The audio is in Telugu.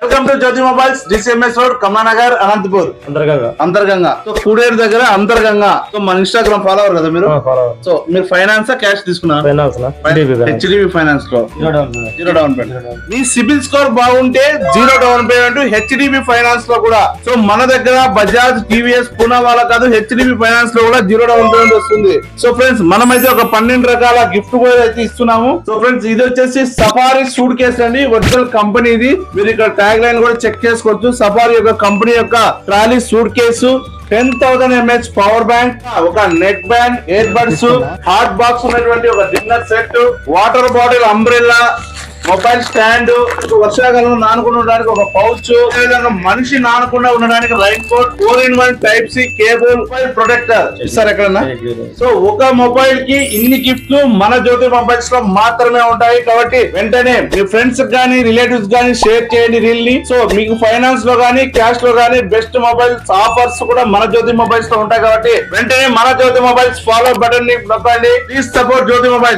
Welcome to Jyoti mobiles, DCMS road, Kamalanagar, Anantapur, Antarganga. So Kuderu దగ్గర అంతర్గంగా. సో మన ఇన్స్టాగ్రామ్ ఫాలోవర్ కదా మీరు? సో మీరు ఫైనాన్స్ క్యాష్ తీసుకున్నారు? హెచ్డిబి ఫైనాన్స్ లో జీరో డౌన్ పేమెంట్. మీ సిబిల్ స్కోర్ బాగుంటే zero down payment HDB finance లో కూడా. సో మన దగ్గర బజాజ్, టీవీఎస్, పూనా వాళ్ళ కాదు, హెచ్డిబి ఫైనాన్స్ లో కూడా జీరో డౌన్ పేమెంట్ వస్తుంది. సో ఫ్రెండ్స్, మనమైతే ఒక 12 రకాల గిఫ్ట్ కూడా అయితే ఇస్తున్నాము. సో ఫ్రెండ్స్, ఇది వచ్చేసి సఫారీ సూట్ కేసు అండి, ఒరిజినల్ కంపెనీది. మీరు ఇక్కడ ట్యాగ్ లైన్ కూడా చెక్ చేసుకోవచ్చు. సఫారీ యొక్క కంపెనీ యొక్క trolley suitcase, 10,000 mAh power bank, ఒక neck band, ear buds, hot box ఉన్నటువంటి ఒక dinner set, water bottle, umbrella, mobile stand, వర్షాకాలంలో నానకుండా ఉండడానికి ఒక పౌచ్, అదేవిధంగా మనిషి నానకుండా ఉండడానికి rain coat, 4-in-1 type C cable, mobile protector ఇస్తారు ఎక్కడన్నా. సో ఒక మొబైల్ కి ఇన్ని గిఫ్ట్లు మన జ్యోతి మొబైల్స్ లో మాత్రమే ఉంటాయి. కాబట్టి వెంటనే మీ ఫ్రెండ్స్ గానీ, రిలేటివ్స్ గానీ షేర్ చేయండి రీల్ ని. సో మీకు ఫైనాన్స్ లో గానీ, క్యాష్ లో గానీ బెస్ట్ మొబైల్స్ ఆఫర్స్ కూడా మన జ్యోతి మొబైల్స్ లో ఉంటాయి. కాబట్టి వెంటనే మన జ్యోతి మొబైల్స్ ఫాలో బటన్ ని నొక్కండి. Please support Jyothi mobiles.